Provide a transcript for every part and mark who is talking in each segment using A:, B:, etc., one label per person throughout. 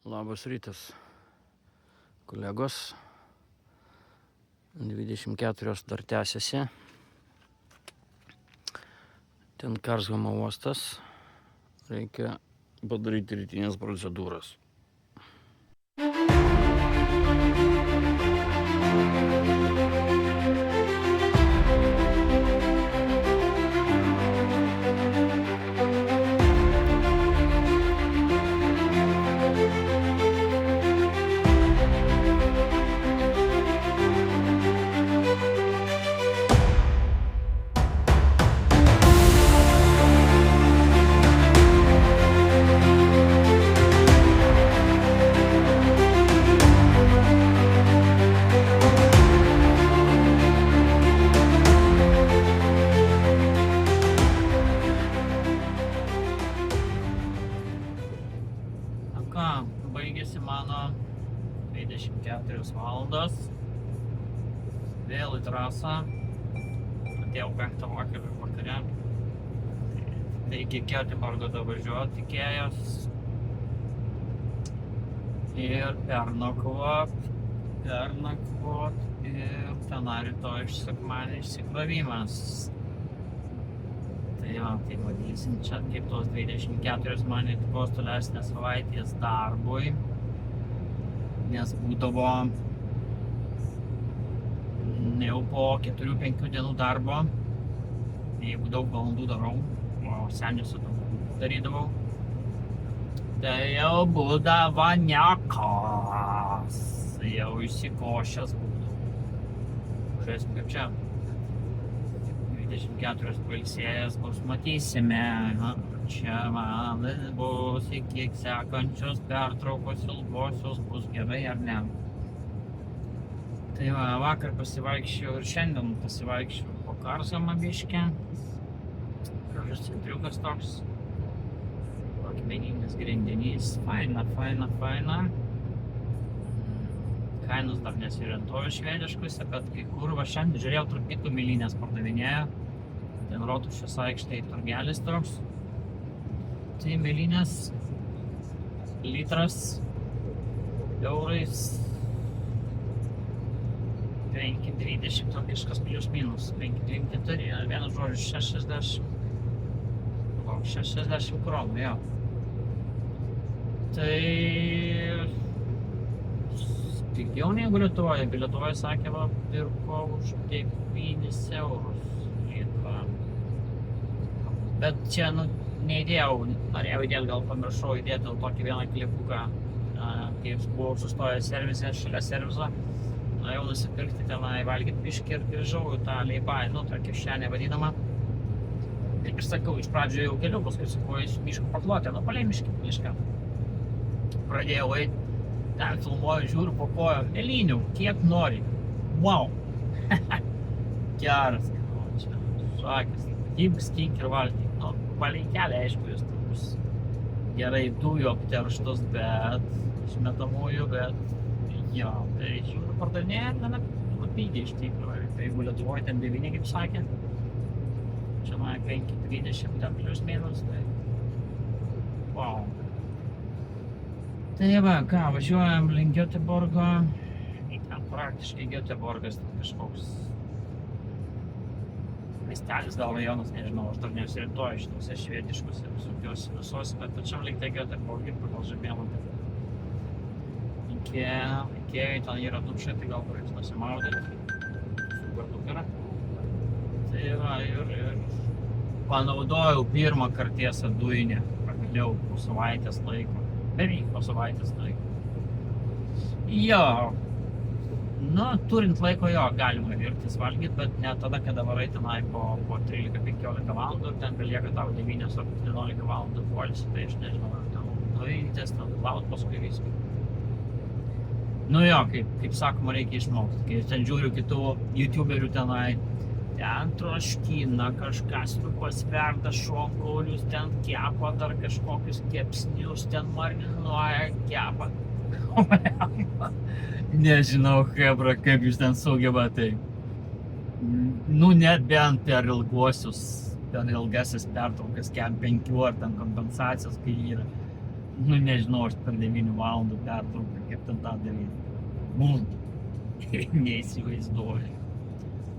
A: Labas rytas, kolegos. 24 dar tęsiasi. Ten Karlshamno uostas. Reikia padaryti rytinės procedūras. Baigėsi mano 24 valandos. Vėl į trasą. Atėjau 5 vakare. Tai iki Göteborgo davažiuoti tikėjos. Ir pernakvot. Ir tenai rytoj sekmadienį išsikrovimas. Tai matysim čia kaip tos 24 man įtikos tolesnės savaitės darbui, nes būdavo jau po 4-5 dienų darbo, jeigu daug valandų darau, o seniausiu darydavau, tai jau būdavo niekas, jau išsikošęs būdavo. Žiūrėsim kaip čia. 24 pailsėjęs bus, matysime. Čia man bus iki sekančios pertraukos ilgosios, bus gerai ar ne. Tai va, vakar pasivaikščiau ir šiandien pasivaikščiau po Karlshamną biškę. Gražus centriukas toks. Akmeninis grindinys. Faina. Kainos dar nesiorientuoju švediškuose, bet kai kur va šiandien žiūrėjau trupikų milinės pardavinėjo. Ten Rotušės aikštėje turgelis toks. Tai milinės litras eurais 5,20 tokiškas plius minus. 5,24, vienu žodžiu 60 kronų, jo. Tai pigiau negu Lietuvoje. Lietuvoje sakė, va, pirko už 9 eurus litrą. Bet čia, neįdėjau, norėjau įdėti, gal pamiršau įdėti dėl tokį vieną klipuką, kai buvau sustojęs servise, šalia serviso. Norėjau nusipirkti tenai valgyti biškį ir grįžau į tą leibai, tą kišenę vadinamą. Kaip ir sakau, iš pradžio jau keliu, paskui sakau, į miško paklotę, palei mišką. Pradėjau eiti. Ten filmuoju, žiūriu po kojom, mėlynių, kiek nori. Wow! Geras, čia, šakis. Skink ir valgyk. Palei kelią, aišku, jūs bus gerai dujų apterštos, bet išmetamųjų, bet jo, tai žiūriu, pardavinėja gana pigiai iš tikrųjų. Tai jeigu Lietuvoje ten 9, kaip sakė, čia man 5,20 ten plius minus, tai wow. Tai va, ką, važiuojam link Göteborgo. Ten praktiškai Göteborgas, ten kažkoks miestelis, gal rajonas, nežinau, aš dar nesiorientuoju šituose švediškuose visos, bet pačiam link Göteborgį pagal žemėlapį. Iki ten yra dušai, tai gal pareiks nusimaudyti. Super daug yra. Tai va, ir panaudojau pirmą kartiesą dujinę, pagaliau po savaitės laiko. Beveik po savaitės laiko. Jo, turint laiko jo, galima virtis valgyti, bet ne tada, kada varai tenai po 13-15 valandų ir ten belieka tau 9 ar 11 valandų poilsį, tai aš nežinau, ar ten nuvytis, ten laut paskui viską. Jo, kaip sakoma, reikia išmokti, kai ten žiūriu kitų youtuberių tenai, ten troškina kažkas, pasverda šonkaulius, ten kepa dar kažkokius kepsnius, ten marinuoja, kepa. Nežinau, hebra, kaip jūs ten sugebate. Net bent per ilguosius, ten ilgasis pertraukas, 5 ar ten kompensacijos, kai yra. Nu, nežinau, aš per 9 valandų pertrauką, kaip ten tą daryti. Neįsivaizduoju.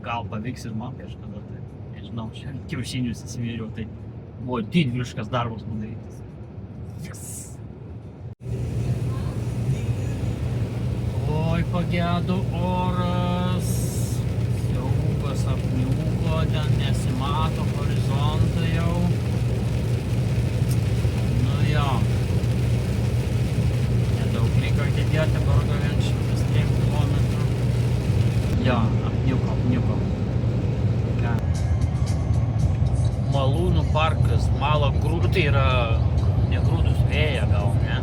A: Gal pavyks ir man kažkada, tai nežinau, šiandien kiaušinius įsivėriau, tai buvo didvyriškas darbas padarytas. Yes. Oi, pagedo oras, siaubas apniuko, ten nesimato horizontą jau. Nu jo. Nedaug liko atidėti, vargo 103 kilometrų. Jo, apniuko. Malūnų parkas, Malo grūdų, tai yra ne grūdus, vėja gal, ne?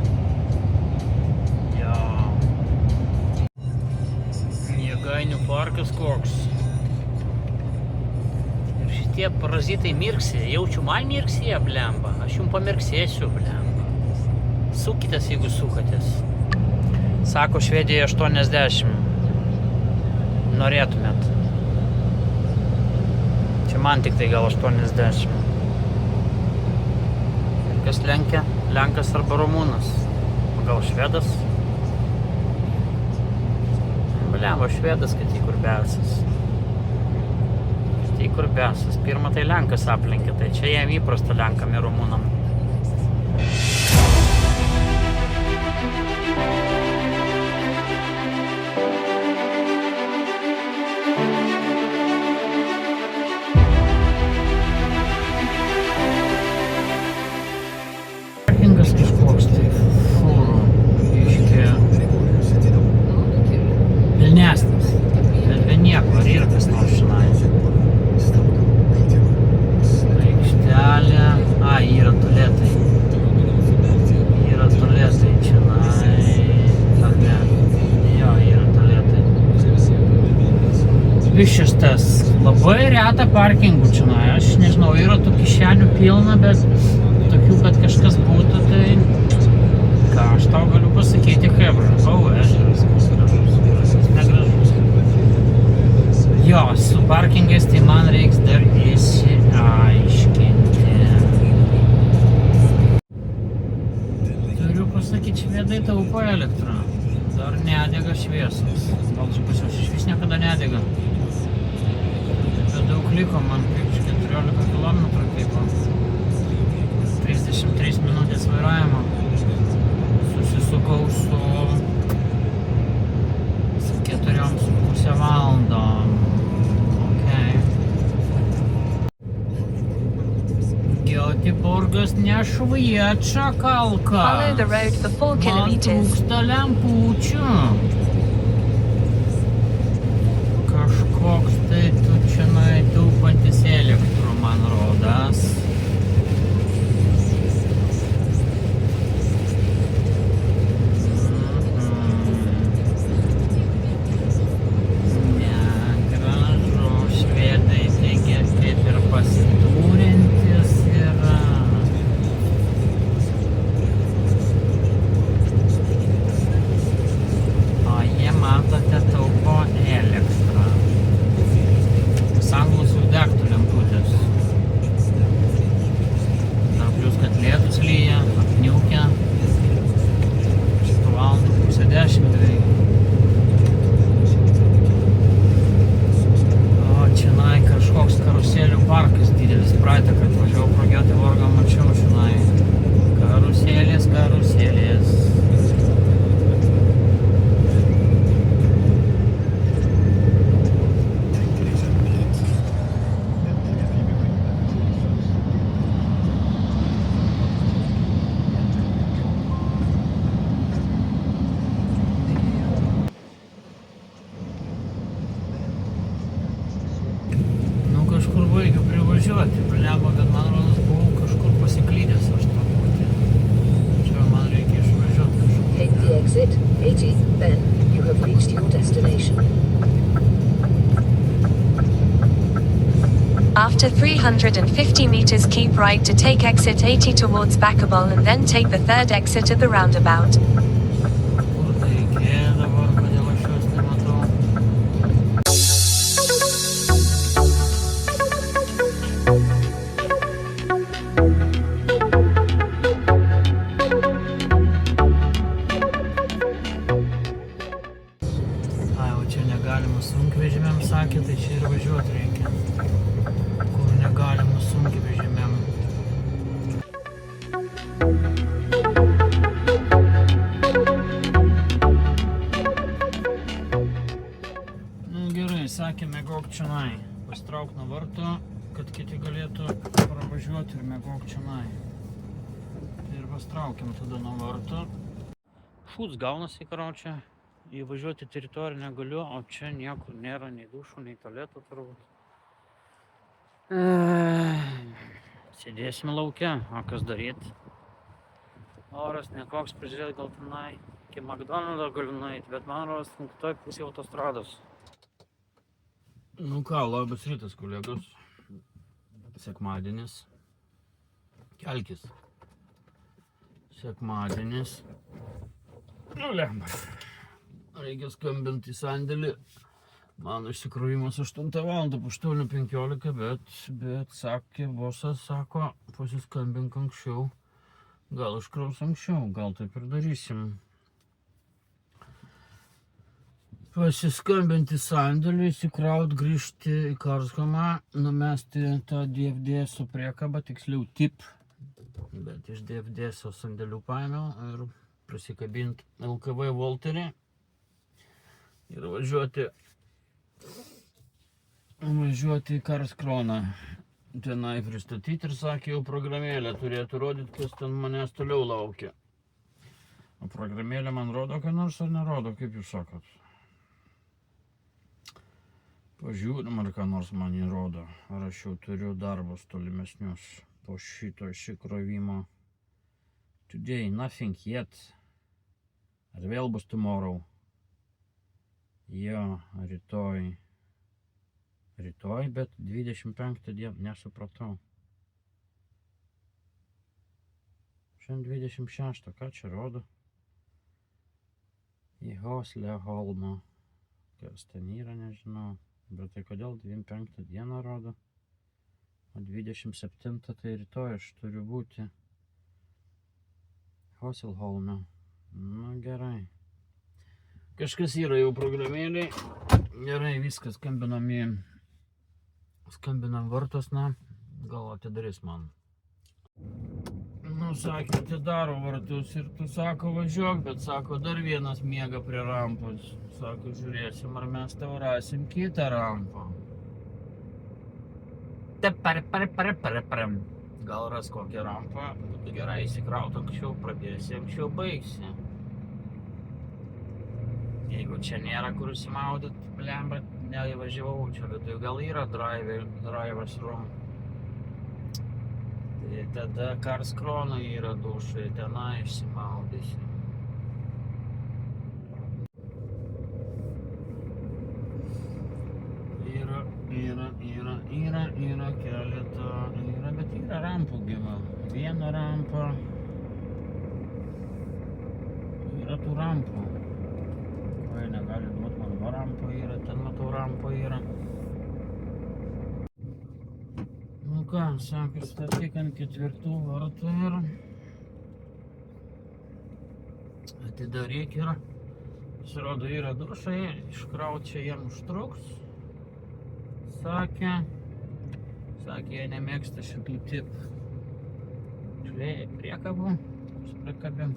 A: Jo. Jėgainių parkas koks. Ir šitie parazitai mirksė, jaučiu man mirksė, blemba. Aš jums pamirksėsiu, blemba. Sukitės, jeigu sukatės. Sako Švedijoje 80. Norėtumėt. Čia man tik tai gal 80. Ir kas lenkia? Lenkas arba rumūnas. Gal švedas? Blemba, švedas, kad įkurbiausias. Įkurbiausias. Pirma tai lenkas aplenkė, tai čia jam įprasta lenkam ir rumūnam. Kažkoks tai fūrų iškė pilnesnis, bet be nieko, ar yra kas nors šinai. Aikštelė, yra tualetai. Yra tualetai čionai, ar ne? Jo, yra tualetai. Višis tas, labai reta parkingų čionai, aš nežinau, yra tų kišenių pilna, bet tokių, kad kažkas būtų, tai ką aš tau galiu pasakyti, hebra, ežeras, gražus, negražus. Jo, su parkingais tai man reiks dar išsiaiškinti. Turiu pasakyti, švedai taupo elektrą, dar nedega šviesos, gal pas juos išvis niekada nedega. Bet daug liko, man kaip 14 kilometrų kaip 33 minutės vairavimo. Susisukau su 4,5 valandom. Göteborgas nešviečia kalka.
B: Follow the road for 4
A: Man
B: kilometers.
A: trūksta lempučių. Kažkoks tai tu čionai taupantis elektro, man rodas. Kažkur baigiu privažiuoti, blemba, bet man rodos buvau kažkur pasiklydęs aš tą būtį. Čia man reikia išvažiuoti kažkur.
C: Take the exit 80, then you have reached your destination.
B: After 350 meters, keep right to take exit 80 towards Backable and then take the third exit at the roundabout.
A: Kur tai reikėjo dabar, kodėl aš jos nematau? kam sakė, tai čia ir važiuoti reikia. Kur negalima sunkiai vežimėm. Nu gerai, sakė, mėgok čionai. Pastrauk nuo varto, kad kiti galėtų pravažiuoti ir mėgok čionai. Tai ir pastraukiam tada nuo varto. Šūds gaunasi, karočią. Įvažiuoti teritoriją negaliu, o čia niekur nėra nei dušų, nei tualetų turbūt. Sėdėsime laukia, o kas daryti? Oras nekoks, pažiūrėti gal tenai. Iki McDonald'o galiu nueiti, bet man rodos toj pusėje autostrados. Nu ką, labas rytas, kolegos. Sekmadienis. Kelkis. Sekmadienis. Nu, lemba. Reikia skambinti į sandėlį. Mano išsikrovimas 8 val. Po 8:15, bet sakė, bosas sako, pasiskambink anksčiau. Gal iškraus anksčiau, gal taip ir darysim. Pasiskambinti į sandėlį, įsikraut, grįžti į Karlshamną, numesti tą DFDS priekabą, tiksliau tip. Bet iš DFDS sandėlių paėmiau ir prisikabinti LKV Volterį. Ir važiuoti į Karlskroną. Tenai pristatyti ir sakė, jau programėlė turėtų rodyti, kas ten manęs toliau laukia. O programėlė man rodo, ką nors ar nerodo, kaip jūs sakot? Pažiūrim, ar ką nors man įrodo. Ar aš jau turiu darbus tolimesnius po šito išsikrovimo. Today, nothing yet. Ar vėl bus tomorrow? Jo, rytoj. Rytoj, bet 25 dieną, nesupratau. Šiandien 26, ką čia rodo? Į Hosleholmą. Kas ten yra, nežinau. Bet tai kodėl 25 dieną rodo? O 27 tai rytoj aš turiu būti Hosleholme. Nu gerai. Kažkas yra jau programėliai. Gerai, viskas, skambinam vartos, na, gal atidarys man. Nu, sakė, atidaro vartus ir tu sako važiuok, bet sako, dar vienas miega prie rampos. Sako, žiūrėsim, ar mes tau rasim kitą rampą. Gal ras kokią rampą, būtų gerai įsikraut anksčiau, pradėsi anksčiau baigsi. Jeigu čia nėra kur įsimaudyt, blemba, neįvažiavau čia, bet gal yra drivers room. Tai tada Karlskrona yra dušai, tenai išsimaudysi. Yra keletą, bet yra rampų gyva. Viena rampa. Yra tų rampų. Negali duoti, man va rampa yra, ten matau rampa yra. Nu ką, sako, statyk ant 4 vartų ir atidaryk ir pasirodo yra dušai, iškraut čia jiem užtruks. Sakė, jie nemėgsta šitų tip. Priekabų, prikabim.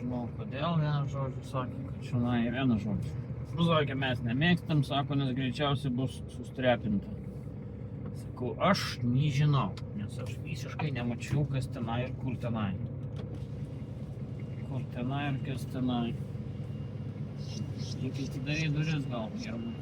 A: Žinau, kodėl vieną žodžių sakė, kad šionai vieną žodžių. Sakė, mes nemėgstam, sako, nes greičiausiai bus sustrepinta. Sakau, aš nežinau, nes aš visiškai nemačiau, kas tenai ir kur tenai. Kur tenai ir kas tenai. Reikia atidaryti duris gal pirmą.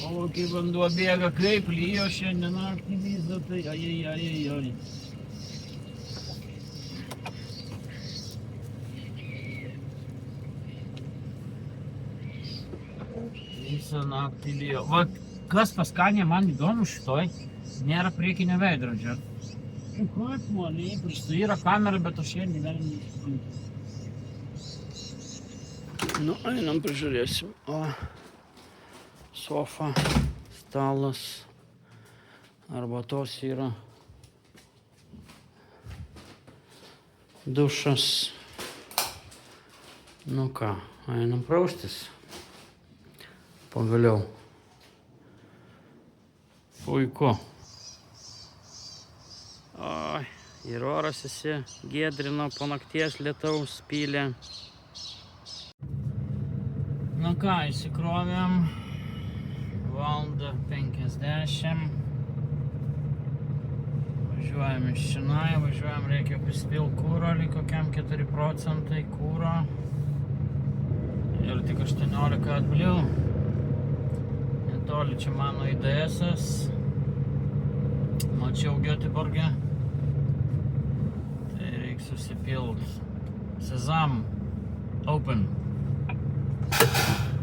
A: O, kai vanduo bėga, kaip lyjo šiandien naktį visą, tai ai. Visą naktį lyjo. Va, kas paskanė man įdomu šitoj, nėra priekinio veidrodžio. Kaip man įprasta, yra kamera, bet aš ją negalime įsipinti. Nu, einam pažiūrėsim. O. Sofa, stalas. Arbatos yra. Dušas. Nu ką, einam praustis. Pagaliau. Puiku. Oi, ir oras giedrino po nakties lietaus pylė. Nu ką, įsikrovėm. Valandą 50. Važiuojam iš čionai, reikia prisipilti kuro, liko kokiam 4% kuro. Ir tik 18 atblių. Netoli čia mano IDS-as. Mačiau Göteborge. Tai reikia susipilti. Sezam. Open.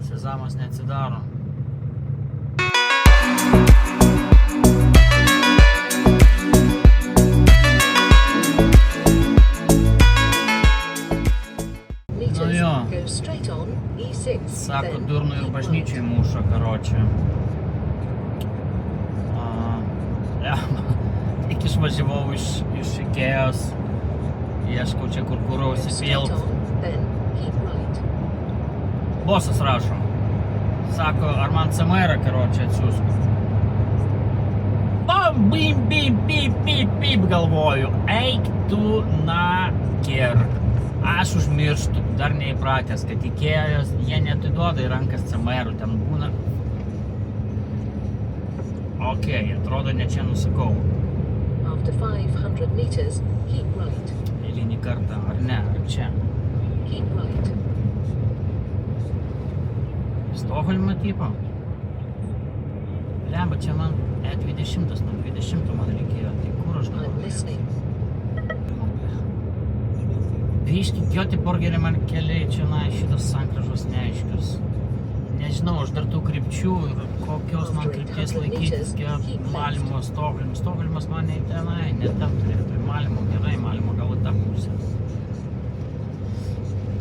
A: Sezamas neatsidaro. Sako, durnu ir bažnyčiai muša, karočią. Tik išvažiavau iš Ikėjos. Ieškau čia, kur kuro užsipilt. Bosas rašo. Sako, ar man CMR karočią atsiųsku. Bim, bim, bim, bim, bim, galvoju. Eik tu naker. Aš užmirštu, dar neįpratęs, kad Ikėjos, jie neatiduoda į rankas CMR-ų, ten būna. Ok, atrodo, ne čia nusakau.
C: After 500 meters, keep right.
A: Eilinį kartą, ar ne, ar čia.
C: Keep right.
A: Stokholmo tipo. Lemba, čia man E20, nuo 20 man reikėjo, tai kur aš
C: I'm listening.
A: Biški Göteborgerį man keliai čia, šitas sankryžos neaiškius. Nežinau, aš dar tų krypčių ir kokios man krypties laikytis, Malimo, Stokholmas. Stokholmas man ne tenai, ne ten turėtų. Malimo gerai, Malimo gal į tą pusę.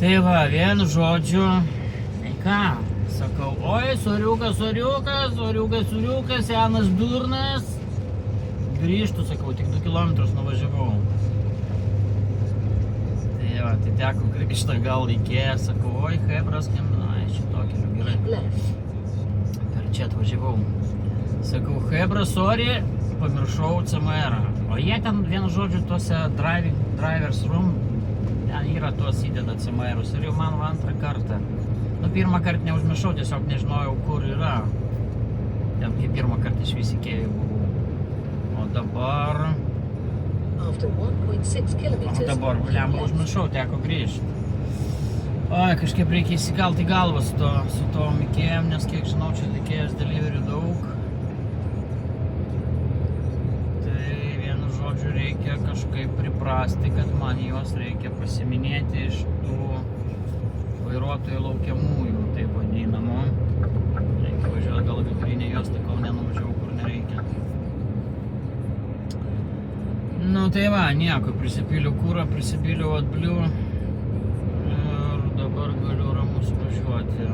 A: Tai va, vienu žodžiu, tai ką, sakau, oi, soriukas, senas durnas. Grįžtu, sakau, tik 2 kilometrus nuvažiavau. Tai teko grįžti gal Ikėją, sakau, oi, hebras, šito keliu gerai. Per čia atvažiavau. Sakau, hebra, sorry, pamiršau CMR-ą. O jie ten, vienu žodžiu, tuose drivers room, ten yra tuos įdeda CMR-us ir jau man antrą kartą. Nu, pirmą kartą neužmiršau, tiesiog nežinojau, kur yra. Ten kaip pirmą kartą iš vis Ikėjų buvau. O dabar... Dabar, lemba, užmiršau, teko grįžti. Oi, kažkaip reikia įsikalti galvą su tom Ikėjom, nes kiek žinau, čia Ikėjos delivery daug. Tai vienu žodžiu reikia kažkaip priprasti, kad man juos reikia pasiminėti iš tų vairuotojų laukiamųjų, taip vadinamų. Reikia važiuoti gal vidurinė juosta, kol nenuvažiavau, kur nereikia. Nu tai va, nieko, prisipyliau kūrą, prisipyliau atblių ir dabar galiu ramus važiuoti.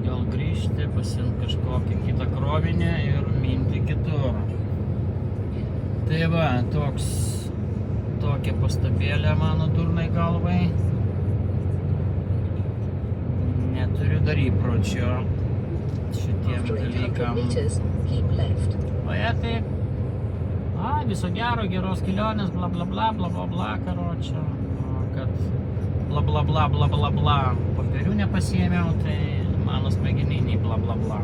A: Gal grįžti, pasiimti kažkokį kitą krovinį ir minti kitur. Tai va, tokia pastabėlė mano durnai galvai. Neturiu dar įpročio šitiem dalykam. O jie taip. Viso gero, geros kelionės, bla bla bla, bla bla bla, karočią. Kad bla bla bla, bla bla bla, popierių nepasiėmiau, tai mano smegeniniai bla bla bla.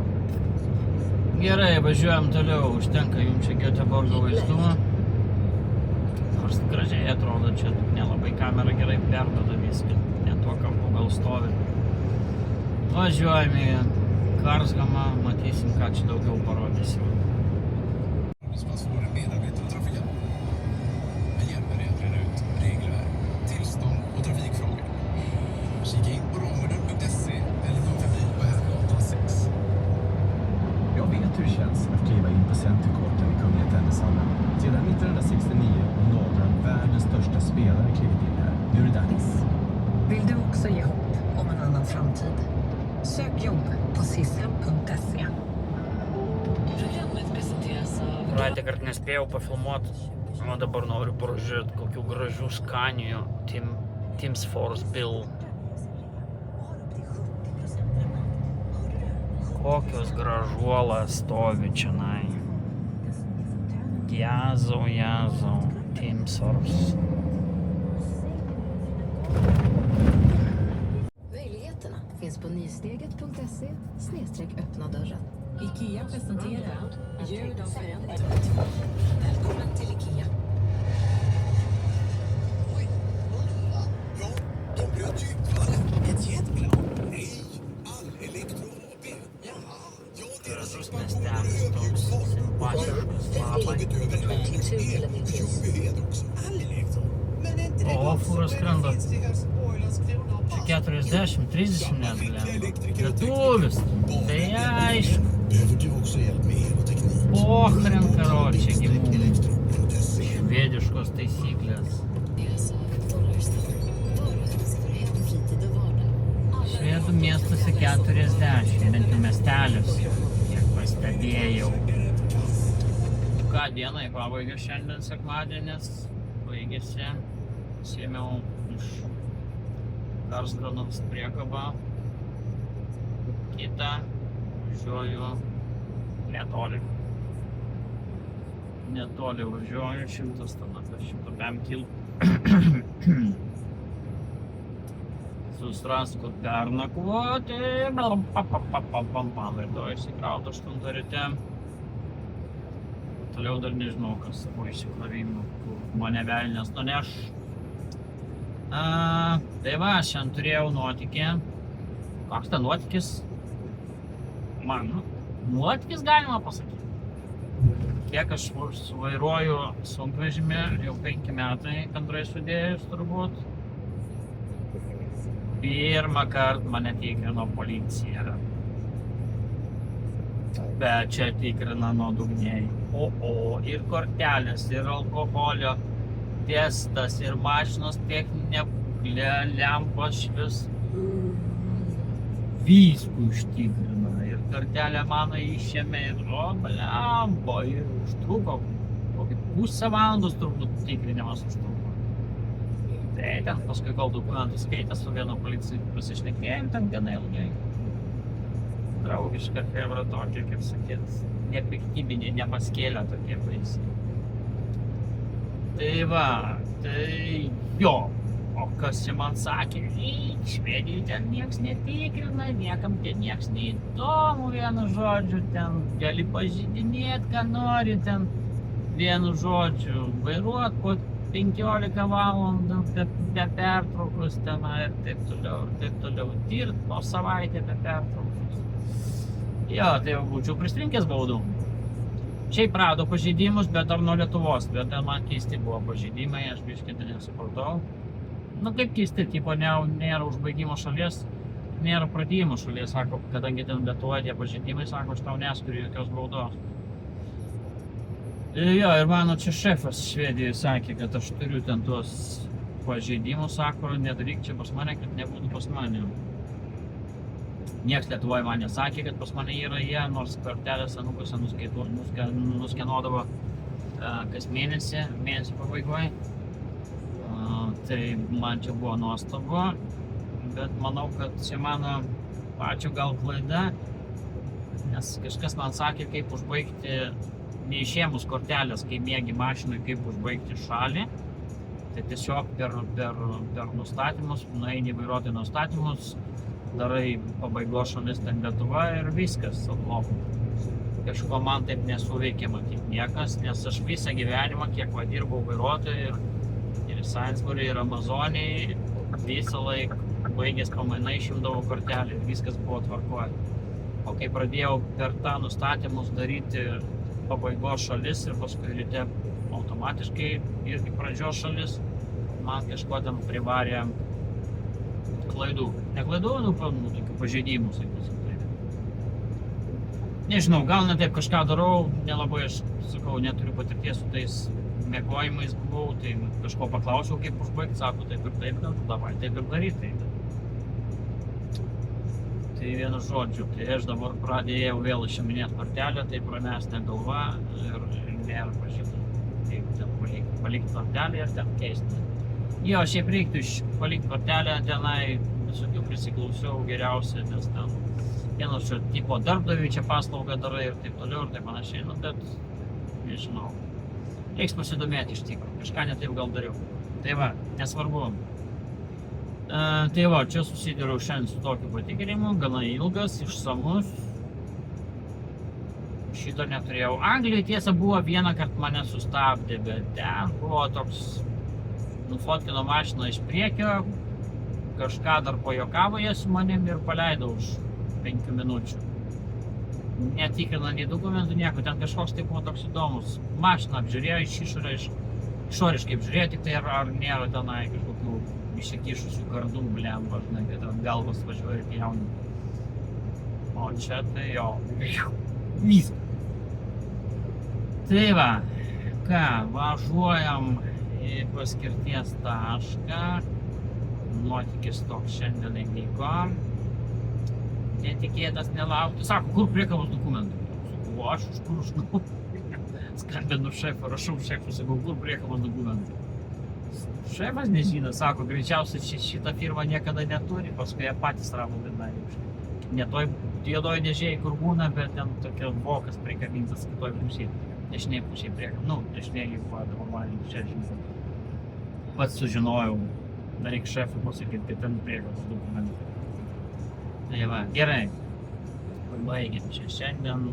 A: Gerai, važiuojam toliau, užtenka jums čia Göteborgo vaizdų. Nors gražiai atrodo, čia nelabai kamera gerai perduoda viską, ne tuo kampu gal stovi. Važiuojam į Karshamą, matysim, ką čia daugiau parodysim.
D: Sedan 1969 och några av världens största spelare klivit in här. Nu är det dags.
E: Vill du också ge hopp om en annan framtid? Sök jobb på sishem.se.
C: Programmet presenteras av
A: Praeitą kartą nespėjau pafilmuoti, o dabar noriu pažiūrėti kokių gražių skanijų Teams Force Bill. Kokios gražuolas stovi čionai. Jazau, Teams Force.
C: möjligheterna finns på nysteget.se/öppna dörren.
E: IKEA presenterar ljud av förändring.
C: Välkommen till IKEA.
F: Ja, de bröt ju vallen. Ett jetplan? Nej, All Elektro AB. Jaha, ja, deras expansion har övergett tagit över världens
C: 22 kilometers.
F: elförbrukningshed också. All Elektro? Men är inte det
A: Ja,
F: de
A: får
F: som
A: jag skrända.
F: vinstigas Borglands krona och pass?
A: 40-30 net lemba. Lietuvis. Tai aišku.
F: Behöver du också hjälp med el och teknik?
A: Pochrin, karočią, gi mums.
F: Elektro.se.
A: Švediškos taisyklės.
C: Deras Dollarstad. Varuhus för hem, fritid och vardag.
A: Švedų miestuose 40, bent jau miesteliuose, kiek pastebėjau. Ką dieną į pabaigą šiandien sekmadienis baigėsi. Sėmiau iš Karskranos priekabą. Kitą važiuoju netoli. Netoli važiuoju 100 tonų, 105 kil. Susrasku pernakvoti. Rytoj įsikrauti 8 ryte. Toliau dar nežinau, kas savo išsikrovimų, kur mane velnias nuneš. Tai va, šiandien turėjau nuotykį. Koks ta nuotykis? Man, nuotykis galima pasakyti. Kiek aš vairuoju sunkvežimį, jau 5 metai, bendrai sudėjus turbūt. Pirmą kartą mane tikrino policija. Bet čia tikrina nuodugniai. Ir kortelės, ir alkoholio testas, ir mašinos techninė būklė, lempos švis. Viskų užtikrina. Ir kortelę mano išėmė ir lempo. Ir užtruko. Kokį pusę valandos turbūt tikrinimas užtruko. Tai ten paskui gal dokumentus skaitė su vienu policijai pasišnekėjom ten gana ilgai. Draugiška febra tokia, kaip sakyt, nepiktybinė, nepaskėlė tokie baisiai. Tai va, tai jo, o kas čia man sakė, Švedijai ten nieks netikrina, niekam ten nieks neįdomu, vienu žodžiu, ten gali pažeidinėti, ką nori, ten vienu žodžiu, vairuot po 15 valandų be pertraukos tenai ir taip toliau, dirbt po savaitę be pertraukos. Jo, tai jau būčiau prislinkęs baudų. Šiaip rado pažeidimus, bet dar nuo Lietuvos, bet man keisti buvo pažeidimai, aš biškį nesupratau. Nu kaip keisti, tipo nėra užbaigimo šalies, nėra pradėjimo šalies, sako, kadangi ten Lietuvoje tie pažeidimai, sako, aš tau neskuriu jokios baudos. Jo, ir mano čia šefas Švedijoje sakė, kad aš turiu ten tuos pažeidimus, sako, nedaryk čia pas mane, kad nebūtų pas mane. Niekas Lietuvoje man nesakė, kad pas mane yra jie, nors kortelės anūkose nuskenuodavo kas mėnesį pabaigoje. Tai man čia buvo nuostabu, bet manau, kad čia mano pačio gal klaida, nes kažkas man sakė, kaip užbaigti, neišėmus kortelės, kai mėgi mašinui, kaip užbaigti šalį. Tai tiesiog per nustatymus, nueini vairuotojų nustatymus, darai pabaigos šalis ten Lietuva ir viskas. Kažko man taip nesuveikė matyti niekas, nes aš visą gyvenimą, kiek dirbau vairuotojų ir Sainsbury, ir Amazonėje, visą laiką baigęs pamainai išimdavau kortelį ir viskas buvo tvarkoje. O kai pradėjau per tą nustatymus daryti pabaigos šalis ir paskui ryte automatiškai irgi pradžios šalis, man kažko ten privarė klaidų. Ne klaidų, tokių pažeidimų, sakysim. Nežinau, gal ne taip kažką darau, nelabai aš, sakau, neturiu patirties su tais mėgojimais buvau, tai kažko paklausiau, kaip užbaigti, sako, taip ir taip, davai taip ir daryti. Tai Tai vienu žodžiu, tai aš dabar pradėjau vėl išiminėti kortelę, tai pramesta galva ir nėra prašyta. Taip, ten palikti kortelę ir ten keisti. Jo, šiaip reiktų palikti kortelę tenai, visokių prisiklausiau geriausia, nes ten vienas čia tipo darbdaviui čia paslaugą darai ir taip toliau ir taip panašiai, nu bet nežinau. Reiks pasidomėti iš tikrųjų, kažką ne taip gal dariau. Tai va, nesvarbu. Tai va, čia susidariau šiandien su tokiu patikrinimu, gana ilgas, išsamus. Šito neturėjau. Anglijoje tiesa buvo vieną kartą mane sustabdė, bet ten buvo toks nufotkino mašiną iš priekio, kažką dar pajokavo jie su manim ir paleido už 5 minučių. Netikrino nei dokumentų, nieko, ten kažkoks tai buvo toks įdomus. Mašiną apžiūrėjo iš išoriškai apžiūrėjo, tik tai ar nėra tenai kažkokių išsikišusių kardų, blemba, žinai, kad ant galvos važiuoja ir jauni. O čia tai jo, viskas. Tai va, ką, važiuojam į paskirties tašką. Nuotykis toks šiandien įvyko. Netikėtas, nelauktas. Sako, kur priekabos dokumentai? Sakau, aš už kur žinau. Skambinu šefą, rašau šefą, sakau, kur priekabos dokumentai? Šefas nežino, sako, greičiausiai šitą firmą niekada neturi, paskui jie patys rado vienai. Ne toj juodoj dėžėj, kur būna, bet ten tokia vokas prikabintas kitoj pusėj. Dešinėj pusėj priekabos. Nu, dešinėj buvo normaliai, čia žinau. Pats sužinojau, reik šefui pasakyti, kad ten priekabos dokumentai. Tai va, gerai. Baigėm čia šiandien.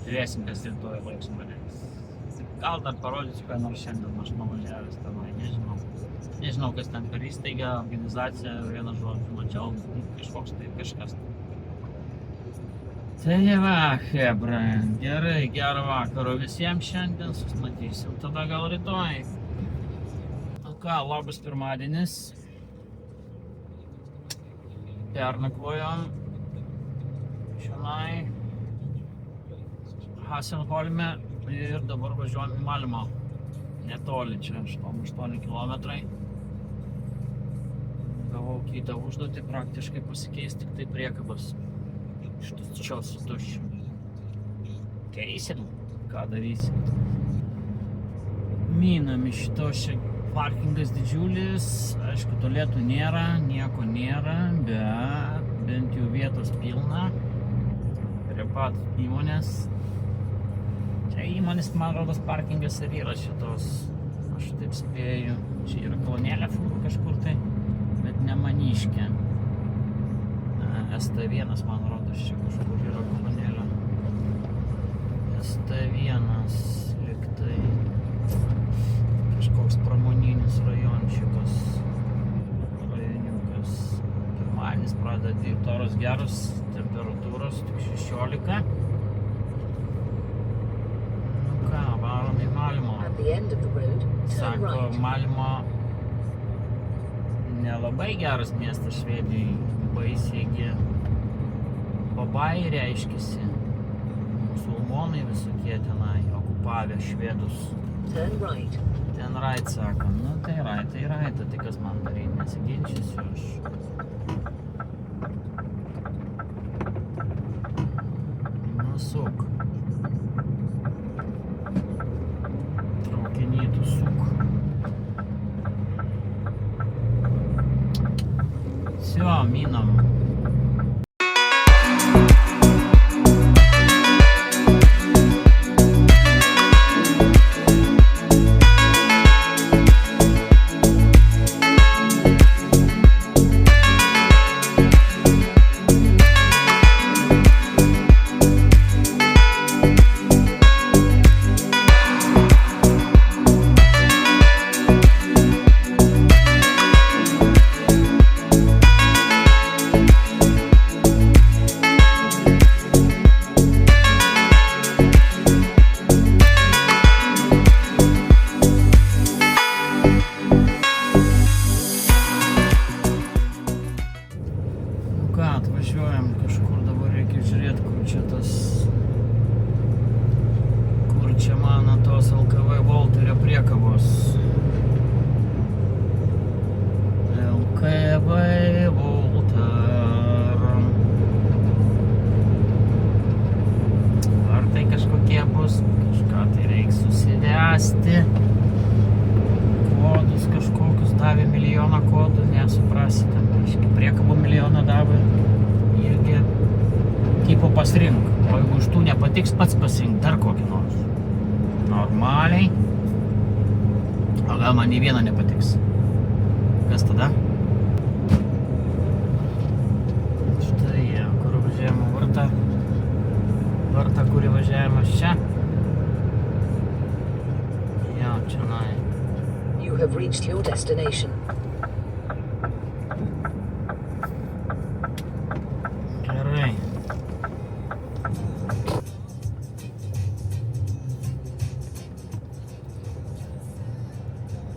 A: Žiūrėsim, kas rytoj laiks manęs. Gal dar parodysiu, ką nors šiandien aš nuvažiavęs tenai, nežinau. Nežinau, kas ten per įstaigą, organizacija, vieną žodžiu, mačiau, kažkoks tai kažkas. Tai va, hebra, gerai, gero vakaro visiems šiandien, susimatysim tada gal rytoj. O ką, labas pirmadienis. Pernakvojom čionai Hasenholme ir dabar važiuojam į Malmą. Netoli čia, 8 kilometrai. Gavau kitą užduotį praktiškai pasikeisti tik tai priekabas. Iš tuščios su tuščiu. Keisim, ką darysim. Minam iš to čia. Parkingas didžiulis, aišku, tualetų nėra, nieko nėra, bet bent jau vietos pilna. Prie pat įmonės. Čia įmonės, man rodos, parkingas ir yra šitos, aš taip spėju. Čia yra kolonėlė fūrų kažkur tai, bet ne Maniškė. ST1, man rodos, čia kažkur yra kolonėlė. ST1, liktai. Kažkoks pramoninis rajoniukas. Pirmadienis pradeda dirbti, oras geras, temperatūros tik 16. Nu ką, varom į Malmą. Sako, Malmo nelabai geras miestas Švedijai, baisiai babai reiškiasi. Musulmonai visokie tenai okupavę švedus. Ten right sakom, nu tai right, tai kas man daryti, nesiginčysiu aš. Nu suk. Traukinį tu suk. Всё, мином. Atvažiuojam kažkur, dabar reikia žiūrėti, kur čia mano tos LKV Volterio priekabos. LKV Volter. pasirink. O jeigu iš tų nepatiks, pats pasirink dar kokį nors. Normaliai. O gal man nei vieno nepatiks. Kas tada? Štai, kur važiavimo varta. Varta, kuri važiavimas čia. Jo, čionai.
G: You have reached your destination.
A: Gerai.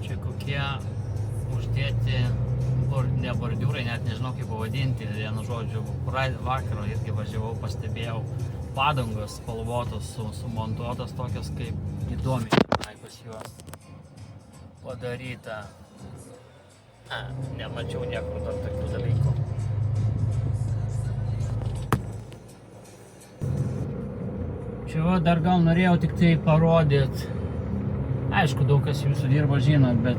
A: Čia kokie uždėti ne bordiūrai, net nežinau kaip pavadinti. Vienu žodžiu, vakaro irgi važiavau, pastebėjau padangos spalvotos, sumontuotos tokios kaip įdomiai pas juos padaryta. Nemačiau niekur dar tokių dalykų. Čia va dar gal norėjau tik tai parodyti. Aišku, daug kas jūsų dirba žinot, bet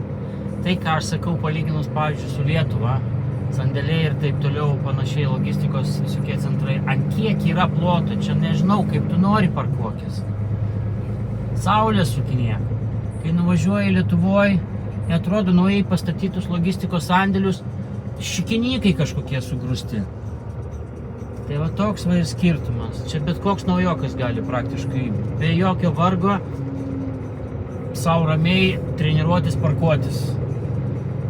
A: tai, ką aš sakau, palyginus, pavyzdžiui, su Lietuva, sandėliai ir taip toliau, panašiai logistikos visokie centrai, ant kiek yra ploto, čia nežinau, kaip tu nori parkuokis. Saulė sukinė. Kai nuvažiuoji Lietuvoje, neatrodo naujai pastatytus logistikos sandėlius, šikinikai kažkokie sugrūsti. Tai va toks va ir skirtumas. Čia bet koks naujokas gali praktiškai be jokio vargo savo ramiai treniruotis, parkuotis.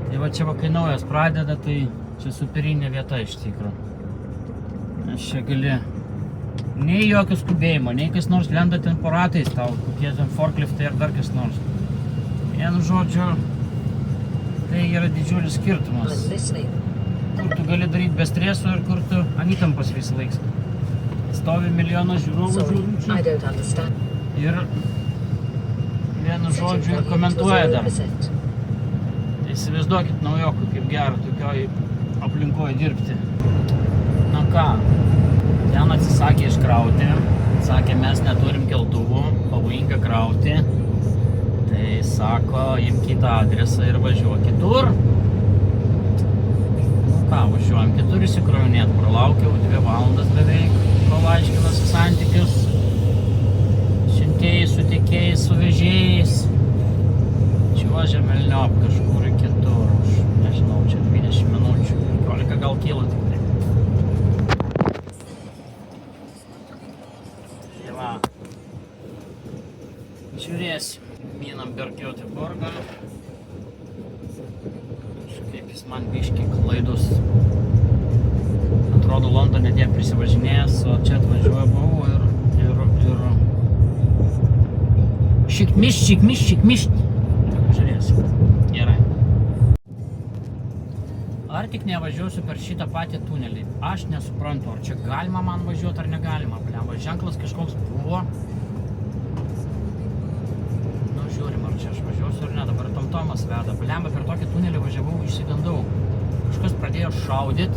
A: Tai va čia va kai naujas pradeda, tai čia superinė vieta iš tikro. Nes čia gali nei jokio skubėjimo, nei kas nors lenda ten po ratais tau, kokie ten forkliftai ar dar kas nors. Vienu žodžiu, tai yra didžiulis skirtumas.
G: I'm listening.
A: Kur tu gali daryti be streso ir kur tu ant įtampos visą laiką. Stovi milijonas žiūrovų
G: Sorry, I
A: žiūrinčių
G: don't understand.
A: ir vienu žodžiu ir komentuoja dar. Įsivaizduokit naujokų, kaip gera tokioj aplinkoje dirbti. Na ką, ten atsisakė iškrauti, sakė mes neturim keltuvų, pavojinga krauti. Tai sako, imk kitą adresą ir važiuok kitur. Ką, važiuojam kitur įsikrovinėt, pralaukiau 2 valandas beveik, kol aiškinasi santykius siuntėjais, su tiekėjais, su vežėjais. Čiuožė velniop kažkur kitur už, nežinau, čia 20 minučių, 15 gal kilo tik tai. Tai va, žiūrėsim, minam per Göteborgą. Kaip jis man biški klaidus. Atrodo, Londone tiek prisivažinėjęs, o čia atvažiuoju ir šikmišt. Žiūrėsim. Gerai. Ar tik nevažiuosiu per šitą patį tunelį? Aš nesuprantu, ar čia galima man važiuoti ar negalima. Blemba, ženklas kažkoks buvo. Žiūrim, ar čia aš važiuosiu ar ne, dabar Tomtomas veda. Blemba, per tokį tunelį važiavau, išsigandau. Kažkas pradėjo šaudyt,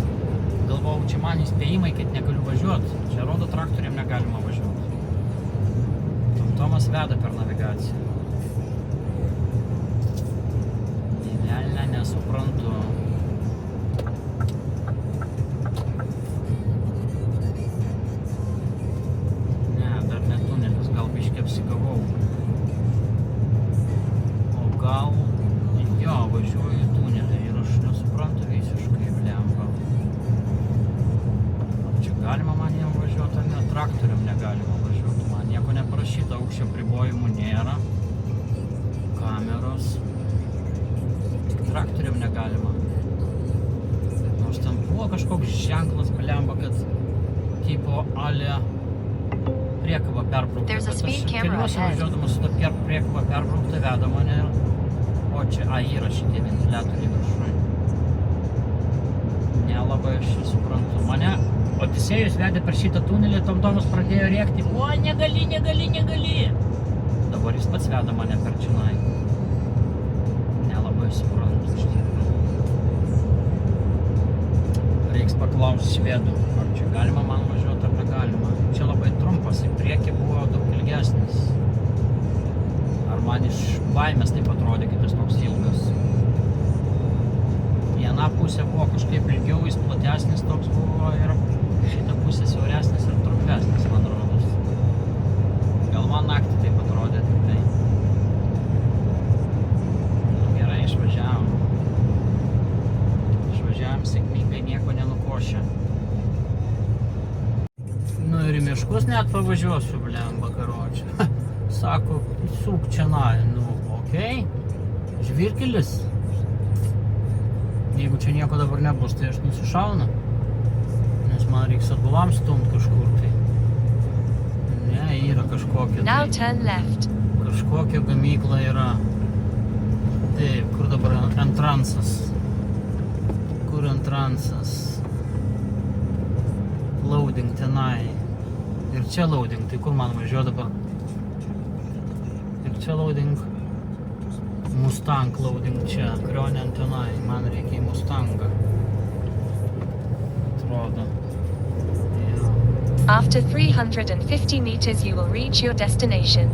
A: galvojau, čia man įspėjimai, kad negaliu važiuoti. Čia rodo, traktoriam negalima važiuoti. Tomtomas veda per navigaciją. Velnia, nesuprantu. Ne, dar ne tunelis, gal biškį apsigavau. Gal, jo, važiuoju į tunelį ir aš nesuprantu visiškai, blemba. Čia galima man jam važiuoti, ar ne? Traktoriam negalima važiuoti. Man nieko neparašyta, aukščio pribojimų nėra. Kameros. Tik traktoriam negalima. Nors ten buvo kažkoks ženklas, blemba, kad tipo ale priekaba perbraukta.
B: There's a
A: Bet
B: speed
A: aš
B: camera
A: keliuosi
B: ahead.
A: važiuodamas su ta priekaba perbraukta veda mane. O čia, yra šitie ventiliatoriai viršui. Nelabai aš čia suprantu. Mane Odisėjus vedė per šitą tunelį, Tomtomas pradėjo rėkti. O, negali. Dabar jis pats veda mane per čionai. Nelabai suprantu iš tikrųjų. Reiks paklausti švedų, ar čia galima man važiuoti ar negalima. Čia labai trumpas, į priekį buvo daug ilgesnis. Ar man iš baimės taip atrodė, kad jis toks ilgas. Viena pusė buvo kažkaip ilgiau, jis platesnis toks buvo ir šita pusė siauresnis ir trumpesnis. miškus net pavažiuosiu, blemba, karočią. Sako, suk čia, nu, okei. Žvyrkelis. Jeigu čia nieko dabar nebus, tai aš nusišaunu. Nes man reiks atbulam stumt kažkur tai. Ne, yra kažkokia
B: Now
A: tai.
B: turn left.
A: Kažkokia gamykla yra. Taip, kur dabar entransas? Kur entransas? Loading tenai. Ir čia loading, tai kur man važiuoja dabar? Ir čia loading. Mustang loading čia, Krionen tenai. Man reikia į Mustangą. Atrodo. Jo.
B: After 350 meters, you will reach your destination.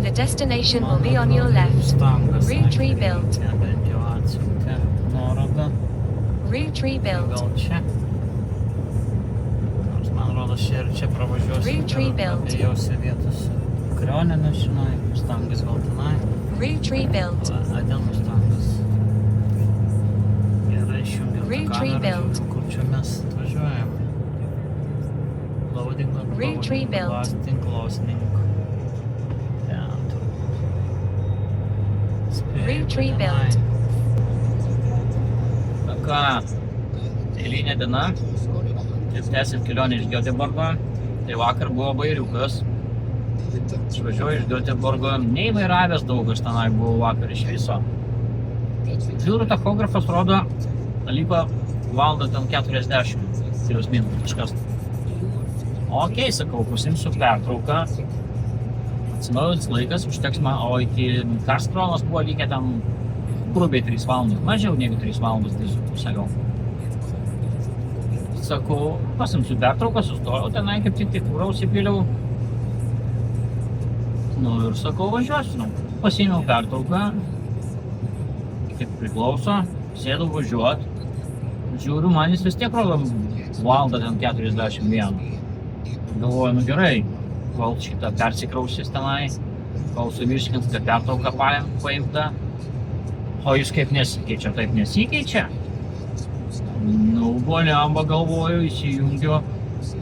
B: The destination will be on your left. Route rebuilt.
A: Čia bent jau atsiuntė nuorodą.
B: Route rebuilt.
A: Gal čia? Nors man rodos čia ir čia pravažiuosiu.
B: Route rebuilt.
A: Abiejose vietose. Krionenas, žinai, Mustangas gal tenai.
B: Route rebuilt.
A: A ten Mustangas. Gerai, išjungiam tą
B: Route
A: kamerą,
B: rebuilt.
A: kur čia mes atvažiuojam. Loading,
B: Route rebuilt.
A: lasting, closing. Ten turbūt.
B: Route rebuilt.
A: Ką, eilinė diena. Ir tęsim kelionę iš Göteborgo. Tai vakar buvo bairiukas. Išvažiuoju iš Göteborgo. Neįvairavęs daug, aš tenai buvau vakar iš viso. Žiūriu, tachografas rodo, liko valandą ten 40, plius minus kažkas. Okei, sakau, pasimsiu pertrauką. Atsinaujins laikas, užteks man, o iki Karlskronas buvo likę ten grubiai 3 valandos, mažiau negu 3 valandos, 3,5 gal. Sakau, pasimsiu pertrauką, sustojau tenai, kaip tik kūrą užsipiliau. Nu ir sakau, važiuosiu. Pasiėmiau pertrauką, kaip priklauso, sėdau važiuot. Žiūriu, man jis vis tiek rodo valandą ten 41. Galvoju, nu gerai, kol šitą persikrausis tenai, kol suvirškins, kad pertrauką paimta. O jis kaip nesikeičia, taip nesikeičia. Nu, boliamba galvoju, įsijungiu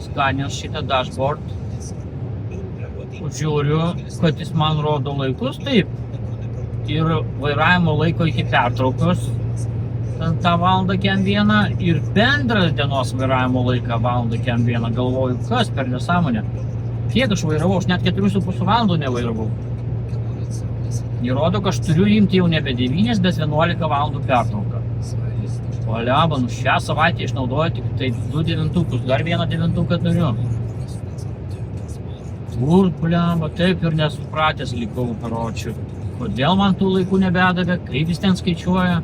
A: Scanios šitą dashboard. Žiūriu, kad jis man rodo laikus, taip. Ir vairavimo laiko iki pertraukos, tą valandą kem vieną, ir bendras dienos vairavimo laiką valandą kem vieną. Galvoju, kas per nesąmonę. Kiek aš vairavau, aš net 4,5 valandų nevairavau. Įrodo, kad aš turiu imti jau nebe 9, bet 11 valandų pertrauką. Oliaba, nu šią savaitę išnaudoju tik tai 2 devintukus, dar vieną devintuką turiu. Kur, bliamba, taip ir nesupratęs likau, karočiu. Kodėl man tų laikų nebedavė, kaip jis ten skaičiuoja,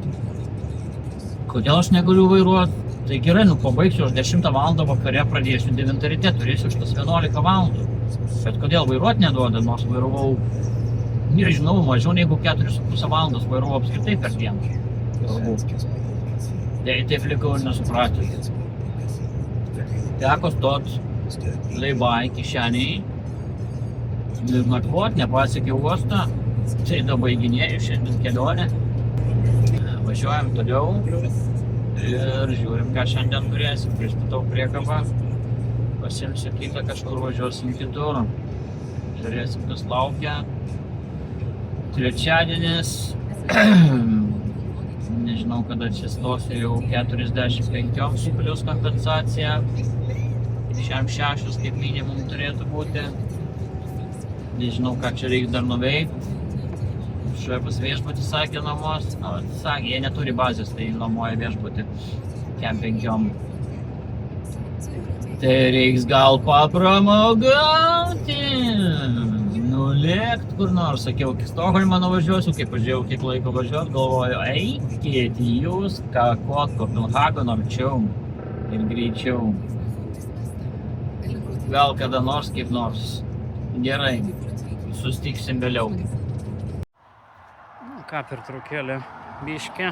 A: kodėl aš negaliu vairuoti. Tai gerai, nu pabaigsiu, aš 10 valandą vakare pradėsiu 9 ryte, turėsiu šitas 11 valandų. Bet kodėl vairuoti neduoda, nors vairavau, nežinau, mažiau negu 4,5 valandos vairavau apskritai per dieną. Galbūt. Tai taip likau ir nesupratęs. Teko stot laibai kišeniai. Ir nakvot, nepasiekiau uostą, tai dabaiginėjau šiandien kelionę. Važiuojam toliau ir žiūrim, ką šiandien turėsim. Pristatau priekabą, pasimsiu kitą, kažkur važiuosim kitur. Žiūrėsim, kas laukia. Trečiadienis, nežinau, kada čia stosiu, jau 45 plus kompensacija. Šiam 6 kaip minimum turėtų būti. Nežinau, ką čia reikia dar nuveikti. Švepus viešbutį sakė nuomos. Sakė, jie neturi bazės, tai nuomoja viešbutį kem 5. Tai reiks gal papramogauti. Nulėkt kur nors. Sakiau, iki Stokholmą nuvažiuosiu, kai pažiūrėjau, kiek laiko važiuot, galvoju, eikit jūs, kakot Kopenhagen arčiau ir greičiau. Gal kada nors, kaip nors. Gerai, sustiksim vėliau. Ką pertraukėlė biškė.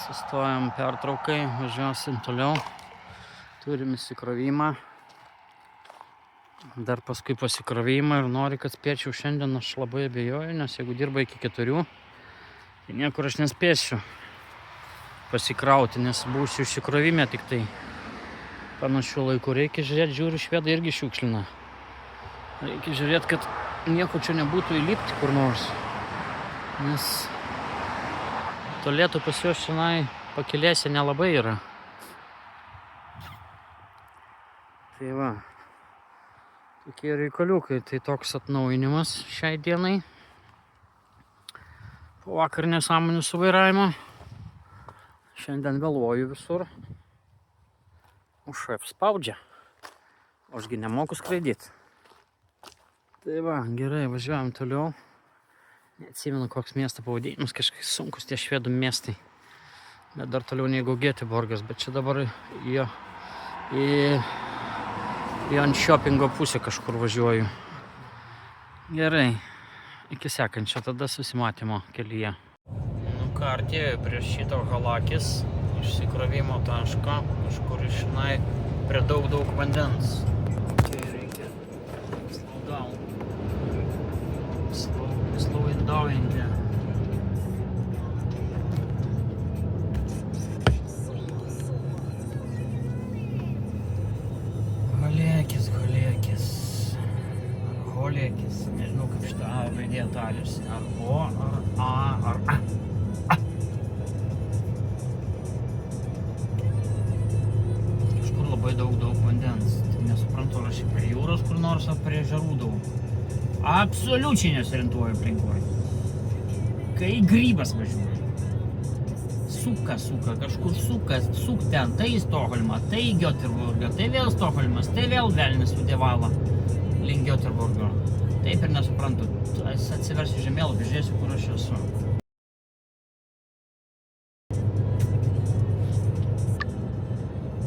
A: Sustojam pertraukai, važiuosim toliau. Turim įsikrovimą. Dar paskui pasikrovimą ir noriu, kad spėčiau šiandien, aš labai abejoju, nes jeigu dirba iki 4, tai niekur aš nespėsiu pasikrauti, nes būsiu išsikrovime tik tai. panašiu laiku. Reikia žiūrėti, žiūriu, švedai irgi šiukšlina. Reikia žiūrėti, kad nieko čia nebūtų įlipti kur nors. Nes tualetų pas juos šiandien pakelėse nelabai yra. Tai va, tokie reikaliukai, tai toks atnaujinimas šiai dienai. Po vakar nesąmonių su vairavimo. Šiandien vėluoju visur. O šef spaudžia. Ašgi nemoku skraidyti. Tai va, gerai, važiuojam toliau. Neatsimenu, koks miesto pavadinimas, kažkaip sunkus tie švedų miestai. Bet dar toliau negu Göteborgas, bet čia dabar į ant shoppingo pusę kažkur važiuoju. Gerai, iki sekančio tada susimatymo kelyje. Nu ką, artėjau prie šito Halakis išsikrovimo taško, kažkur išnai prie daug vandens. Čia reikia slow down. Slow it down. Holėkis, nežinau kaip šitą raidė tariasi, ar O, ar A, ar A. Kažkur labai daug vandens, tai nesuprantu, ar aš prie jūros kur nors, ar prie ežerų daug. Absoliučiai nesiorientuoju aplinkoj. Kai grybas važiuoja. Suka, kažkur suk ten, tai į Stokholmą, tai į Göteborgą, tai vėl Stokholmas, tai vėl velnis sudėvala link Göteborgo. Taip ir nesuprantu. Atsiversiu žemėlapį, žiūrėsiu, kur aš esu.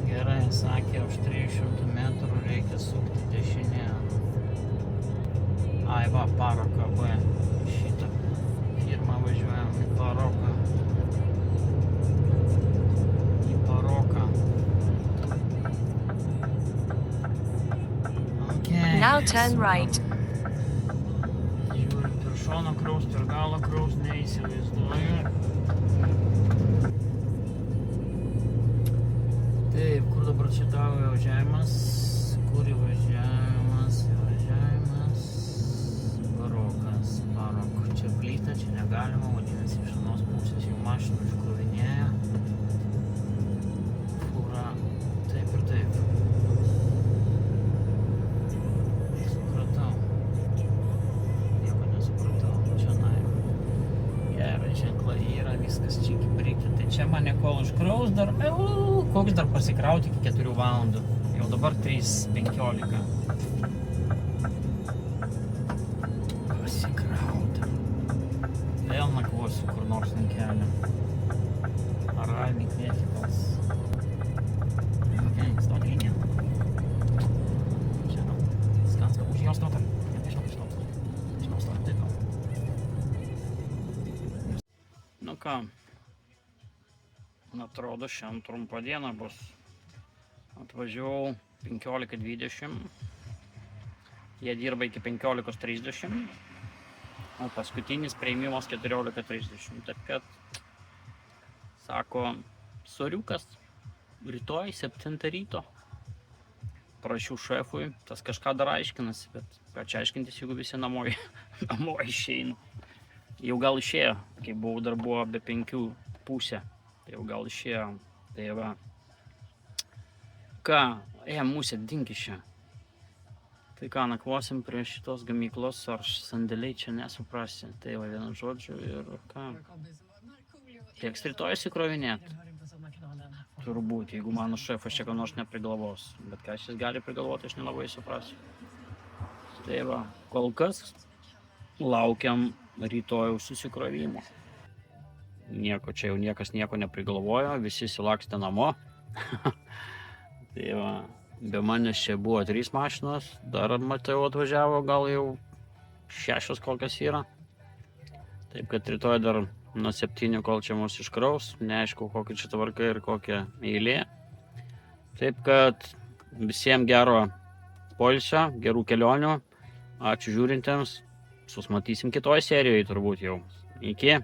A: Gerai, sakė, už 300 metrų reikia sukti dešinę. Ai va, Paroką B. Šitą firmą važiuojam į Paroką.
B: Now turn right.
A: Žiūrim per šono kraus, per galo kraus, neįsivaizduoju. Taip, kur dabar čia tavo įvažiavimas? Kur įvažiavimas? Parokas. Čia plyta, čia negalima, vadinasi, iš vienos pusės jau mašinų iškrovinėja. Fūra. Taip ir taip. Čia mane kol užkraus dar, koks dar pasikrauti iki 4 valandų. Jau dabar 3:15. Pasikrauti. Vėl nakvosiu kur nors ant kelio. Arriving vehicles. Okej, start linjen. Tjena. Skanska, może jag startar? Jag kanske inte startar. Kanske jag startar typ. Nu ką. Atrodo, šiandien trumpa diena bus. Atvažiavau 15:20. Jie dirba iki 15:30. O paskutinis priėmimas 14:30. Taip kad, sako, soriukas, rytoj 7 ryto. Prašiau šefui, tas kažką dar aiškinasi, bet ką čia aiškintis, jeigu visi namo išeina. Jau gal išėjo, kai buvau dar buvo be 5:30. Tai jau gal išėjo, tai va. Ką, musė, dink iš čia. Tai ką, nakvosim prie šitos gamyklos, ar sandėliai čia nesuprasi. Tai va, vienu žodžiu ir ką. Teks rytoj įsikrovinėti. Turbūt, jeigu mano šefas čia ką nors neprigalvos. Bet ką šis gali prigalvoti, aš nelabai suprasiu. Tai va, kol kas laukiam rytojaus įsikrovimo. Nieko, čia jau niekas nieko neprigalvojo, visi silakstė namo. Tai va, be manęs čia buvo 3 mašinos, dar matau atvažiavo, gal jau 6 kokios yra. Taip kad rytoj dar nuo 7, kol čia mus iškraus, neaišku, kokia čia tvarka ir kokia eilė. Taip kad visiems gero poilsio, gerų kelionių, ačiū žiūrintiems, susimatysim kitoj serijoje turbūt jau. Iki.